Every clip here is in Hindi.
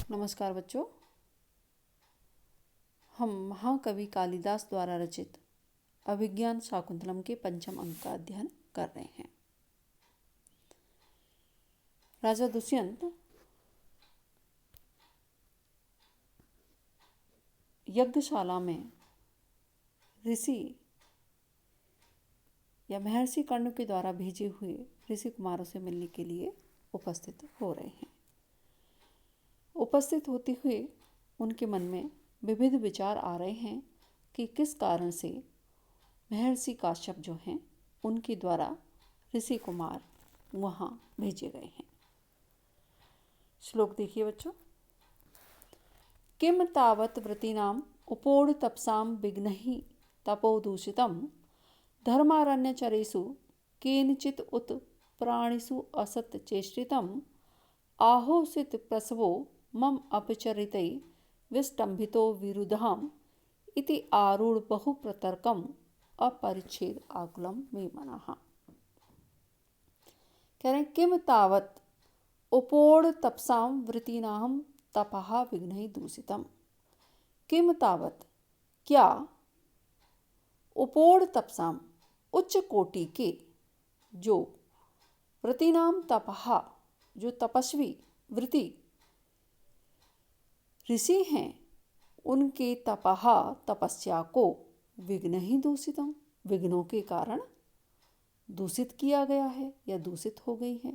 नमस्कार बच्चों, हम महाकवि कालिदास द्वारा रचित अभिज्ञान शाकुंतलम के पंचम अंक का अध्ययन कर रहे हैं। राजा दुष्यंत यज्ञशाला में ऋषि या महर्षि कर्ण के द्वारा भेजे हुए ऋषि कुमारों से मिलने के लिए उपस्थित हो रहे हैं। उपस्थित होते हुए उनके मन में विविध विचार आ रहे हैं कि किस कारण से महर्षि काश्यप जो हैं उनके द्वारा ऋषि कुमार वहाँ भेजे गए हैं। श्लोक देखिए बच्चों। किम तावत व्रतीनाम उपोढ़ तपसां विघ्नहि तपोदूषितम धर्मारण्यचरेषु केनचित् उत प्राणिषु असत् चेष्टितम आहोसित प्रसवो मम अपचरितै विष्टम्भितो विरुधाम इति आरूढ़ बहुप्रतर्कम अपरिच्छेद आकुलम मे मनः। कह रहे किम तावत उपोढ़ तपसां वृतीनाम तपः विघ्नहि दूषितम। किम तावत क्या उपोढ़ तपसां उच्च कोटि के जो वृतीनाम तपः जो तपस्वी वृति ऋषि हैं उनके तपः तपस्या को विघ्न ही दूषितम विघ्नों के कारण दूषित किया गया है या दूषित हो गई है।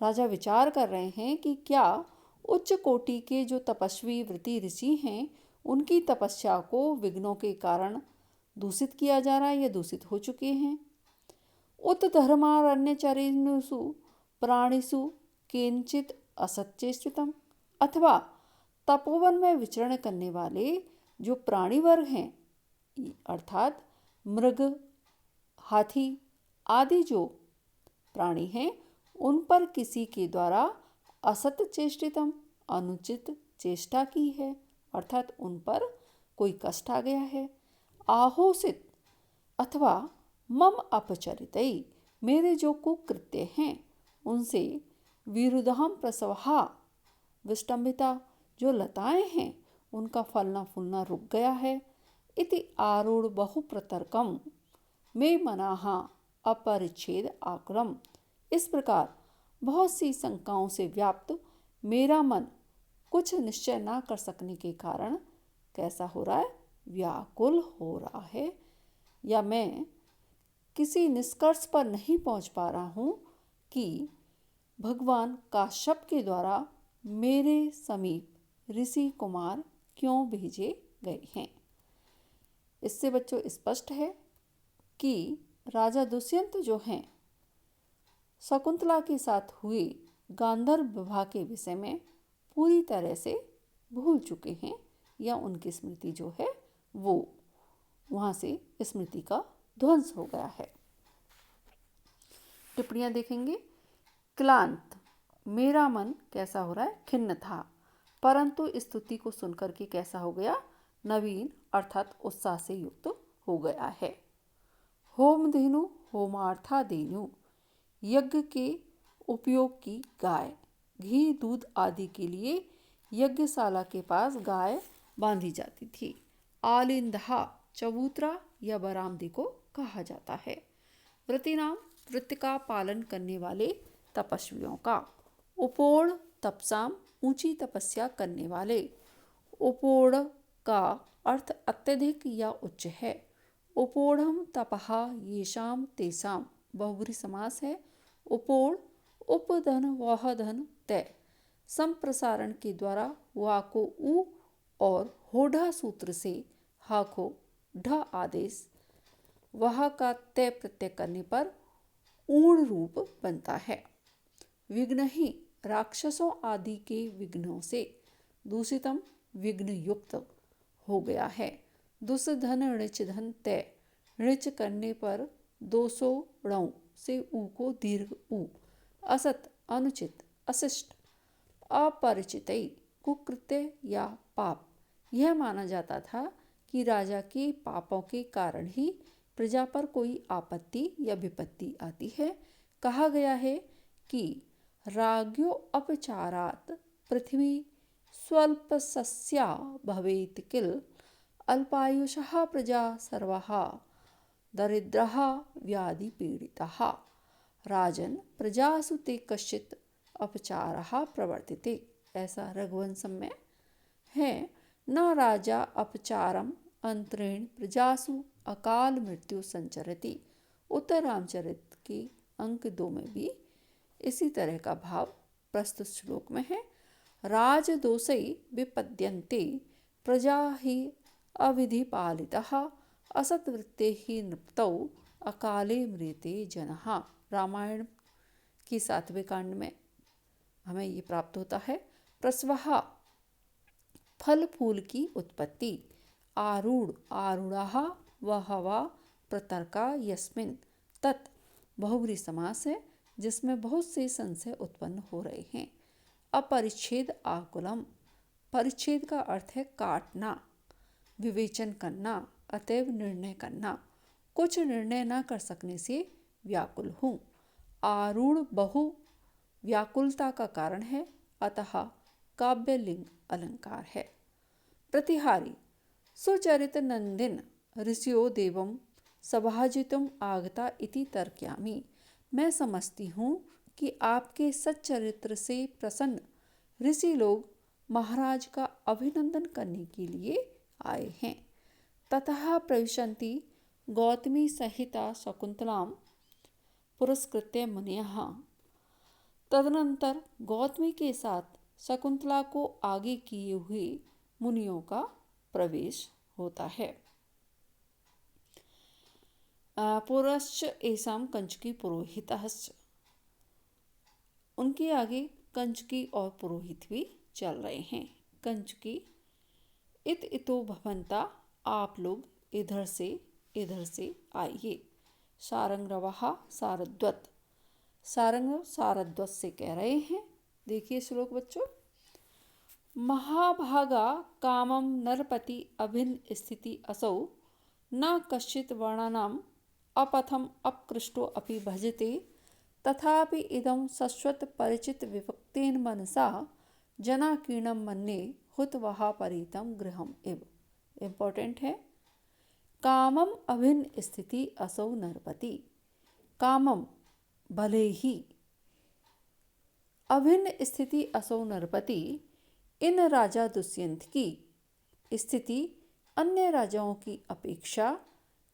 राजा विचार कर रहे हैं कि क्या उच्च कोटि के जो तपस्वी वृति ऋषि हैं उनकी तपस्या को विघ्नों के कारण दूषित किया जा रहा है या दूषित हो चुके हैं। उत धर्मारण्यचरेषु प्राणिषु केनचित असच्चेष्टितम अथवा तपोवन में विचरण करने वाले जो प्राणी वर्ग हैं अर्थात मृग हाथी आदि जो प्राणी हैं उन पर किसी के द्वारा असत चेष्टितम अनुचित चेष्टा की है अर्थात उन पर कोई कष्ट आ गया है। आहोसित अथवा मम अपचरितई मेरे जो कुकृत्य हैं उनसे विरुद्धम प्रसवहा विष्टम्भिता जो लताएं हैं उनका फलना फूलना रुक गया है। इति आरूढ़ बहुप्रतर्कम मे मनाह अपरिच्छेद आकुलम इस प्रकार बहुत सी शंकाओं से व्याप्त मेरा मन कुछ निश्चय ना कर सकने के कारण कैसा हो रहा है, व्याकुल हो रहा है या मैं किसी निष्कर्ष पर नहीं पहुंच पा रहा हूं कि भगवान काश्यप के द्वारा मेरे समीप ऋषि कुमार क्यों भेजे गए हैं। इससे बच्चों स्पष्ट है कि राजा दुष्यंत जो हैं शकुंतला के साथ हुए गांधर्व विवाह के विषय में पूरी तरह से भूल चुके हैं या उनकी स्मृति जो है वो वहाँ से स्मृति का ध्वंस हो गया है। टिप्पणियाँ देखेंगे। क्लांत मेरा मन कैसा हो रहा है, खिन्न था, परंतु स्तुति को सुनकर के कैसा हो गया, नवीन अर्थात उत्साह से युक्त हो गया है। होमधेनु होमार्था धेनु यज्ञ के उपयोग की गाय घी दूध आदि के लिए यज्ञशाला के पास गाय बांधी जाती थी। आलिंदहा चबूतरा या बरामदी को कहा जाता है। व्रतिनाम व्रत का पालन करने वाले तपस्वियों का। उपोढ़ तपसाम ऊंची तपस्या करने वाले। उपोढ़ का अर्थ अत्यधिक या उच्च है। उपोढ़म तपः येषाम तेषाम बहुब्रीहि समास है। उपोढ़ उपधन वह धन तय संप्रसारण के द्वारा वा को उ और होढ़ा सूत्र से हा को ढ आदेश वह का तय प्रत्यय करने पर ऊढ़ रूप बनता है। विघ्न ही राक्षसों आदि के विघ्नों से दूषितम विघ्न युक्त हो गया है। दुष्धन ऋच धन तय ऋच करने पर 200 णौ से ऊ को दीर्घ ऊ असत अनुचित अशिष्ट अपरिचितई कुकृत्य या पाप यह माना जाता था कि राजा के पापों के कारण ही प्रजा पर कोई आपत्ति या विपत्ति आती है। कहा गया है कि राज्ञो अपचारात पृथ्वी स्वल्पसस्या भवेत् किल अल्पायुषः प्रजा सर्वः दरिद्रः व्याधिपीडितः राजन प्रजासु ते कश्चित् अपचारः प्रवर्तिते। ऐसा रघुवंशम में है। न राजा अपचारम अंतरेण प्रजासु अकाल मृत्यु संचरति। उत्तर रामचरित की अंक 2 में भी इसी तरह का भाव प्रस्तुत श्लोक में है। राजदोषै विपद्यन्ते प्रजा ही अविधि पालितः असत्वृत्ते ही नृप्तौ अकाले मृते जनः। रामायण की 7वें कांड में हमें ये प्राप्त होता है। प्रस्वः फल फूल की उत्पत्ति। आरूढ़ आरूढ़ः वहवा प्रतर्का यस्मिन तत् बहुब्री समास है जिसमें बहुत से संशय उत्पन्न हो रहे हैं। अपरिच्छेद आकुलम। परिच्छेद का अर्थ है काटना, विवेचन करना, अतएव निर्णय करना। कुछ निर्णय न कर सकने से व्याकुल हूँ। आरूढ़ बहु व्याकुलता का कारण है, अतः काव्यलिंग अलंकार है। प्रतिहारी सुचरित नंदिन ऋषियो देवम सभाजितुम आगता इति तर्कयामि। मैं समझती हूँ कि आपके सच्चरित्र से प्रसन्न ऋषि लोग महाराज का अभिनंदन करने के लिए आए हैं। ततः प्रविशन्ति गौतमी सहिता शकुंतलां पुरस्कृत्य मुनयः। तदनंतर गौतमी के साथ शकुंतला को आगे किए हुए मुनियों का प्रवेश होता है। पुरश्च एषां कंचुकी पुरोहितश्च। उनके आगे कंचुकी और पुरोहित भी चल रहे हैं। कंचुकी इतो भवन्ता, आप लोग इधर से आइए। सारंगरवः सारद्वत। सारंग सारद्वत से कह रहे हैं। देखिए श्लोक बच्चों। महाभागा कामम नरपति अभिन्न स्थिति असौ न कश्चित् वर्णानाम अपथम अपकृष्टो अपि भजते तथापि इदं शश्वत परिचित विभक्तेन मनसा जनाकीर्णं मन्ये हुतवहा परितं गृहम् इव। इम्पोर्टेंट है। कामम अभिन्न स्थिति असौ नरपति। कामम भले ही, अभिन्न स्थिति असौ नरपति, इन राजा दुष्यंत की स्थिति अन्य राजाओं की अपेक्षा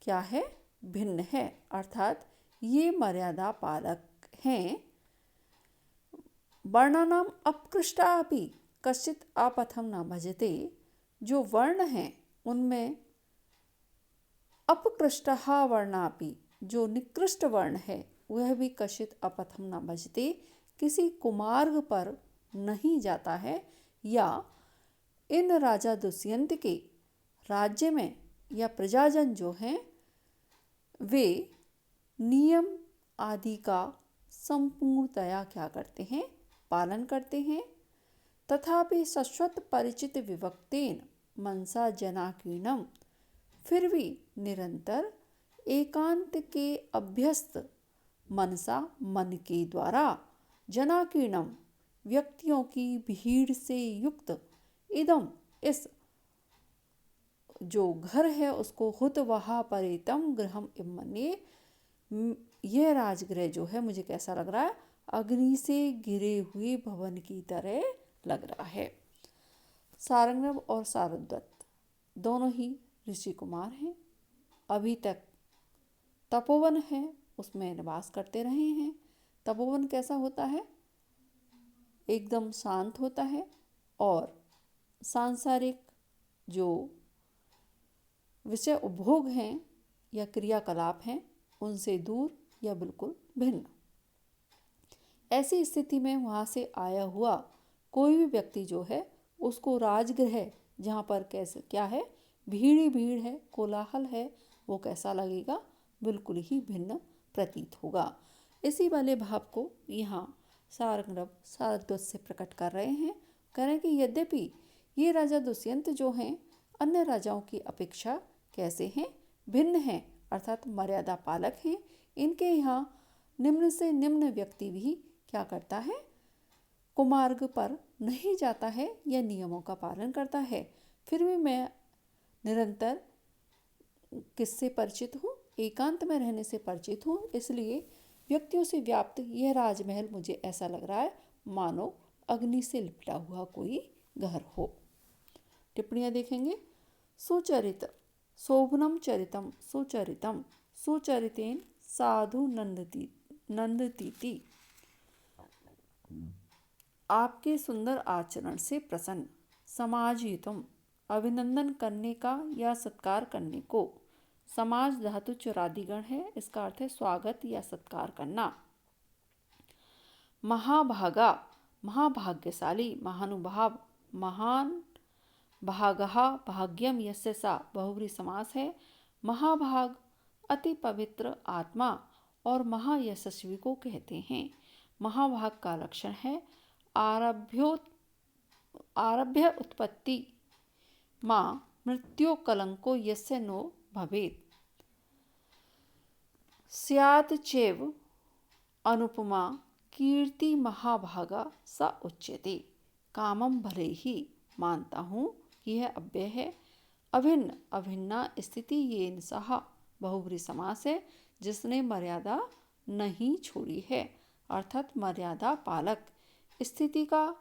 क्या है? भिन्न है। अर्थात ये मर्यादा पालक हैं। वर्णानाम अपकृष्टापि कश्चित् अपथम न भजते। जो वर्ण हैं उनमें अपकृष्टः वर्णापि, जो निकृष्ट वर्ण है वह भी कश्चित् अपथम न भजते, किसी कुमार्ग पर नहीं जाता है। या इन राजा दुष्यंत के राज्य में या प्रजाजन जो हैं वे नियम आदि का संपूर्णतया क्या करते हैं? पालन करते हैं। तथापि शश्वत परिचित विभक्तेन मनसा जनाकीर्णम, फिर भी निरंतर एकांत के अभ्यस्त मनसा, मन के द्वारा, जनाकीर्णम व्यक्तियों की भीड़ से युक्त, इदम इस जो घर है उसको हुतवहा परितं गृहम इव मन्ये, यह राजगृह जो है मुझे कैसा लग रहा है? अग्नि से घिरे हुए भवन की तरह लग रहा है। सारंगव और सारद्वत दोनों ही ऋषि कुमार हैं। अभी तक तपोवन है उसमें निवास करते रहे हैं। तपोवन कैसा होता है? एकदम शांत होता है और सांसारिक जो विषय उपभोग हैं या क्रियाकलाप हैं उनसे दूर या बिल्कुल भिन्न। ऐसी स्थिति में वहाँ से आया हुआ कोई भी व्यक्ति जो है उसको राजगृह जहाँ पर कैसे क्या है? भीड़ ही भीड़ है, कोलाहल है, वो कैसा लगेगा? बिल्कुल ही भिन्न प्रतीत होगा। इसी वाले भाव को यहाँ सारंगरव सारद्वत से प्रकट कर रहे हैं। कह रहे हैं कि यद्यपि ये राजा दुष्यंत जो हैं अन्य राजाओं की अपेक्षा कैसे हैं? भिन्न हैं, अर्थात मर्यादा पालक हैं। इनके यहाँ निम्न से निम्न व्यक्ति भी क्या करता है? कुमार्ग पर नहीं जाता है या नियमों का पालन करता है, फिर भी मैं निरंतर किससे परिचित हूँ? एकांत में रहने से परिचित हूँ। इसलिए व्यक्तियों से व्याप्त यह राजमहल मुझे ऐसा लग रहा है मानो अग्नि से लिपटा हुआ कोई घर हो। टिप्पणियाँ देखेंगे। सुचरित शोभनम चरितम सुचरितम सुचरितेन साधु नंदतीति। आपके सुंदर आचरण से प्रसन्न। समाजितुम अभिनंदन करने का या सत्कार करने को। समाज धातु चुरादिगण है, इसका अर्थ है स्वागत या सत्कार करना। महाभागा महाभाग्यशाली, महानुभाव, महान भागहा भाग्यम यस्य सा बहुव्रीहि समास है। महाभाग अति पवित्र आत्मा और महायशस्वी को कहते हैं। महाभाग का लक्षण है आरभ्य उत्पत्ति माँ मृत्यु कलंको यस्य नो भवेत्। स्यात् चैव अनुपमा कीर्ति महाभागा स उच्यते। कामम भले ही मानता हूँ कि यह अव्यय है। अभिन्न अभिन्ना स्थिति येन सह बहुव्रीहि समास है, जिसने मर्यादा नहीं छोड़ी है, अर्थात मर्यादा पालक। स्थिति का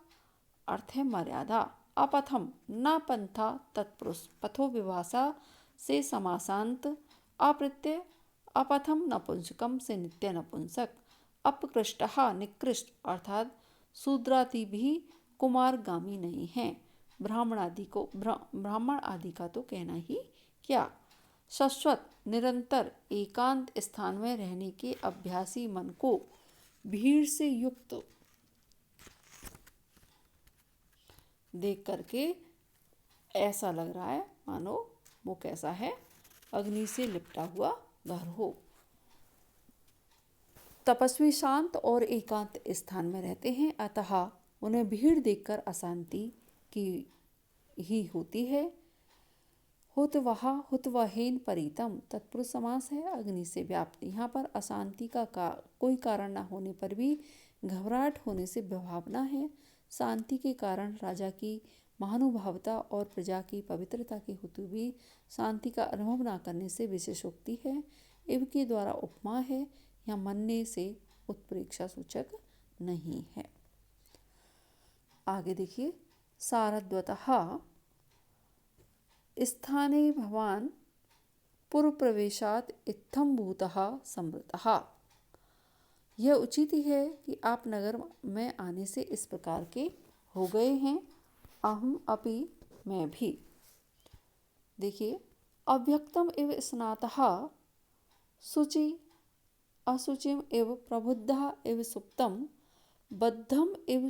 अर्थ है मर्यादा। अपथम न पंथा तत्पुरुष, पथो विभाषा से समासांत अप्रत्यय। अपथम नपुंसकम से नित्य नपुंसक। अपकृष्टः निकृष्ट अर्थात शूद्रादि भी कुमारगामी नहीं है। ब्राह्मण आदि का तो कहना ही क्या। शाश्वत निरंतर एकांत स्थान में रहने के अभ्यासी मन को भीड़ से युक्त देख करके ऐसा लग रहा है मानो वो कैसा है, अग्नि से लिपटा हुआ घर हो। तपस्वी शांत और एकांत स्थान में रहते हैं, अतः उन्हें भीड़ देखकर अशांति की ही होती है। हुतवहेन परितम तत्पुरुष समास है, अग्नि से व्याप्त। यहाँ पर अशांति का कोई कारण न होने पर भी घबराहट होने से विभावना है। शांति के कारण राजा की महानुभावता और प्रजा की पवित्रता के हेतु भी शांति का अनुभव न करने से विशेषोक्ति है। इव के द्वारा उपमा है, यहाँ मानने से उत्प्रेक्षा सूचक नहीं है। आगे देखिए। सारद्वतः स्थाने भवान पूर्व प्रवेशात इत्थम भूतः समृतः। यह उचित ही है कि आप नगर में आने से इस प्रकार के हो गए हैं। अहम अपि मैं भी। देखिए। अव्यक्तम एव स्नातः शुचि असुचिम एव प्रबुद्धः एव सुप्तम बद्धम एव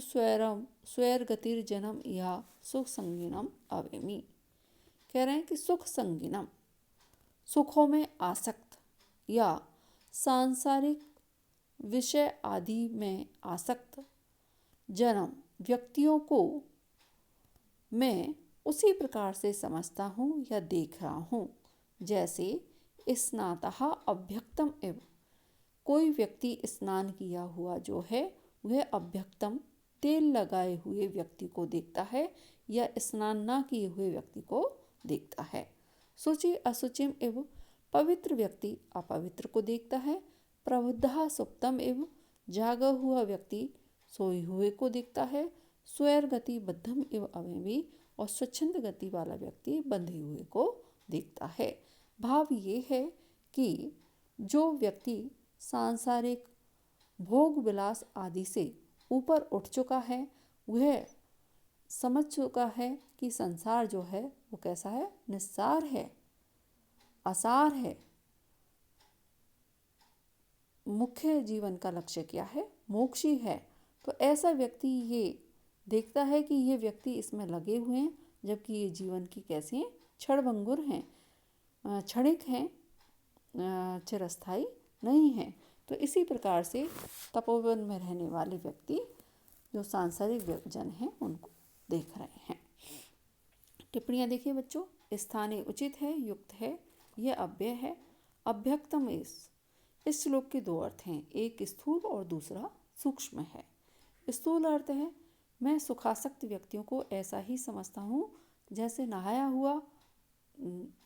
स्वैर्गतिर्जनम यह सुख संगीनम अवेमी। कह रहे हैं कि सुख संगीनम सुखों में आसक्त या सांसारिक विषय आदि में आसक्त जन्म व्यक्तियों को मैं उसी प्रकार से समझता हूँ या देख रहा हूँ जैसे स्नातः अभ्यक्तम एव। कोई व्यक्ति स्नान किया हुआ जो है वह अभ्यक्तम तेल लगाए हुए व्यक्ति को देखता है या स्नान न किए हुए व्यक्ति को देखता है। शुचि असुचिम एवं पवित्र व्यक्ति अपवित्र को देखता है। प्रबुद्धः सुप्तम एवं जागा हुआ व्यक्ति सोए हुए को देखता है। स्वैर गति बद्धम एवं अवयवी और स्वच्छंद गति वाला व्यक्ति बंधे हुए को देखता है। भाव ये है कि जो व्यक्ति सांसारिक भोग विलास आदि से ऊपर उठ चुका है वह समझ चुका है कि संसार जो है वो कैसा है, निस्सार है, असार है। मुख्य जीवन का लक्ष्य क्या है, मोक्ष ही है। तो ऐसा व्यक्ति ये देखता है कि ये व्यक्ति इसमें लगे हुए हैं जबकि ये जीवन की कैसे हैं, क्षणभंगुर हैं, क्षणिक हैं, चिरस्थायी नहीं हैं। तो इसी प्रकार से तपोवन में रहने वाले व्यक्ति जो सांसारिक जन हैं उनको देख रहे हैं। टिप्पणियाँ देखिए बच्चों। स्थानीय उचित है, युक्त है, यह अव्यय है। अभ्यक्तम इस श्लोक के दो अर्थ हैं, एक स्थूल और दूसरा सूक्ष्म है। स्थूल अर्थ है मैं सुखासक्त व्यक्तियों को ऐसा ही समझता हूँ जैसे नहाया हुआ,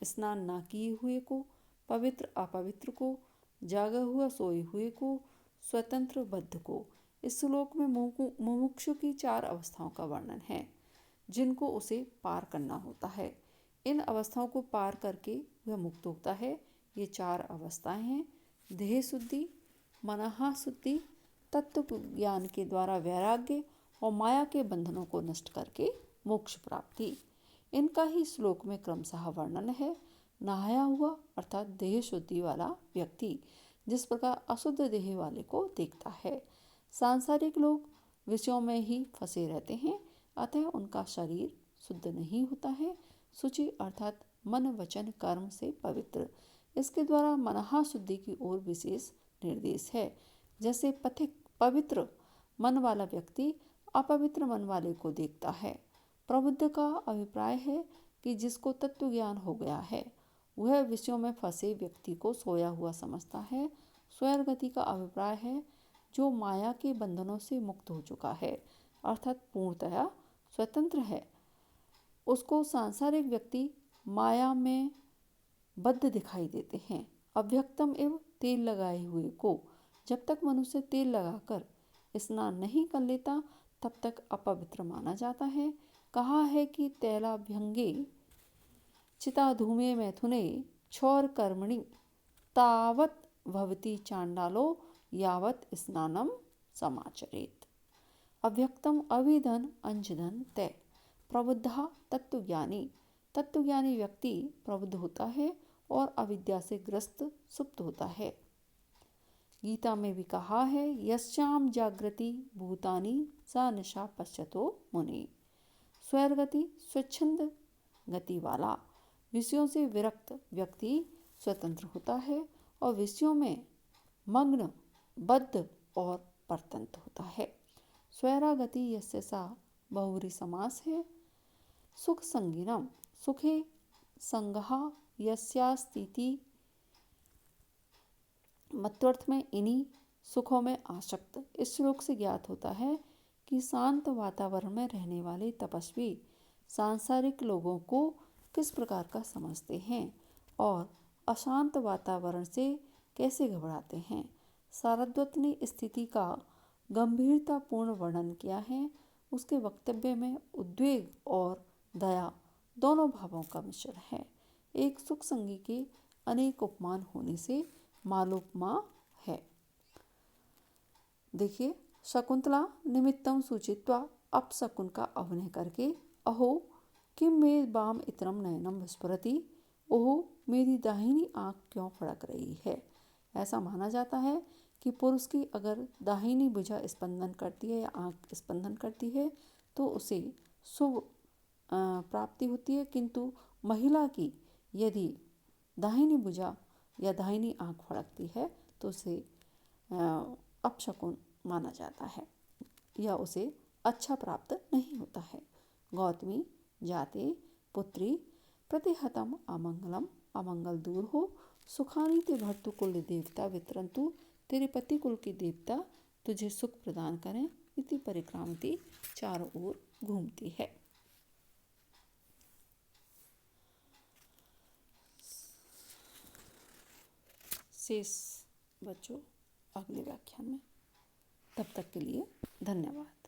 स्नान ना किए हुए को, पवित्र अपवित्र को, जागा हुआ सोए हुए को, स्वतंत्र बद्ध को। इस श्लोक में मुमुक्षु की 4 अवस्थाओं का वर्णन है जिनको उसे पार करना होता है। इन अवस्थाओं को पार करके वह मुक्त होता है। ये 4 अवस्थाएं हैं: देह शुद्धि, मनहा शुद्धि, तत्व ज्ञान के द्वारा वैराग्य और माया के बंधनों को नष्ट करके मोक्ष प्राप्ति। इनका ही श्लोक में क्रमशः वर्णन है। नहाया हुआ अर्थात देह शुद्धि वाला व्यक्ति जिस प्रकार अशुद्ध देह वाले को देखता है। सांसारिक लोग विषयों में ही फंसे रहते हैं, अतः उनका शरीर शुद्ध नहीं होता है। शुचि अर्थात मन वचन कर्म से पवित्र। इसके द्वारा मनहा शुद्धि की ओर विशेष निर्देश है। जैसे पथिक पवित्र मन वाला व्यक्ति अपवित्र मन वाले को देखता है। प्रबुद्ध का अभिप्राय है कि जिसको तत्व ज्ञान हो गया है वह विषयों में फंसे व्यक्ति को सोया हुआ समझता है। स्वैरगति का अभिप्राय है जो माया के बंधनों से मुक्त हो चुका है अर्थात पूर्णतया स्वतंत्र है। उसको सांसारिक व्यक्ति माया में बद्ध दिखाई देते हैं। अव्यक्तम एवं तेल लगाए हुए को जब तक मनुष्य तेल लगाकर स्नान नहीं कर लेता तब तक अपवित्र माना जाता है। कहा है कि तैलाभ्यंगे चिता धूमे मैथुने क्षौर कर्मणि तावत भवति चांडालो यावत स्नानम समाचरेत। अव्यक्तम अविधन अंजधन तय। प्रबुद्धा तत्वज्ञानी व्यक्ति प्रबुद्ध होता है और अविद्या से ग्रस्त सुप्त होता है। गीता में भी कहा है यस्याम जागृति भूतानि सा निशा पश्यतो मुनि। स्वैरगति स्वच्छंद गति वाला विषयों से विरक्त व्यक्ति स्वतंत्र होता है और विषयों में मग्न बद्ध और परतंत्र होता है। स्वैरागति यस्य सा बहुव्रीहि समास है। सुख संगिनम सुखे संगहा यस्यास्तीति। मत्वर्थ में इन्हीं सुखों में आसक्त। इस श्लोक से ज्ञात होता है कि शांत वातावरण में रहने वाले तपस्वी सांसारिक लोगों को किस प्रकार का समझते हैं और अशांत वातावरण से कैसे घबराते हैं। सारद्वत ने स्थिति का गंभीरतापूर्ण वर्णन किया है। उसके वक्तव्य में उद्वेग और दया दोनों भावों का मिश्रण है। एक सुख संगी के अनेक उपमान होने से मालोपमा है। देखिए, शकुंतला निमित्तम सूचित्वा अपशकुन का अभिनय करके अहो किम मे बाम इतरम नयनम विस्फुरति, ओहो मेरी दाहिनी आँख क्यों फड़क रही है। ऐसा माना जाता है कि पुरुष की अगर दाहिनी भुजा स्पंदन करती है या आँख स्पंदन करती है तो उसे शुभ प्राप्ति होती है, किंतु महिला की यदि दाहिनी भुजा या दाहिनी आँख फड़कती है तो उसे अपशकुन माना जाता है या उसे अच्छा प्राप्त नहीं होता है। गौतमी जाते पुत्री प्रतिहतम अमंगलम, अमंगल दूर हो। सुखानी ते भर्तु कुल देवता वितरंतु, तेरे पति कुल के देवता तुझे सुख प्रदान करें। इति परिक्रांति चारों ओर घूमती है। शेष बच्चों अगले व्याख्यान में। तब तक के लिए धन्यवाद।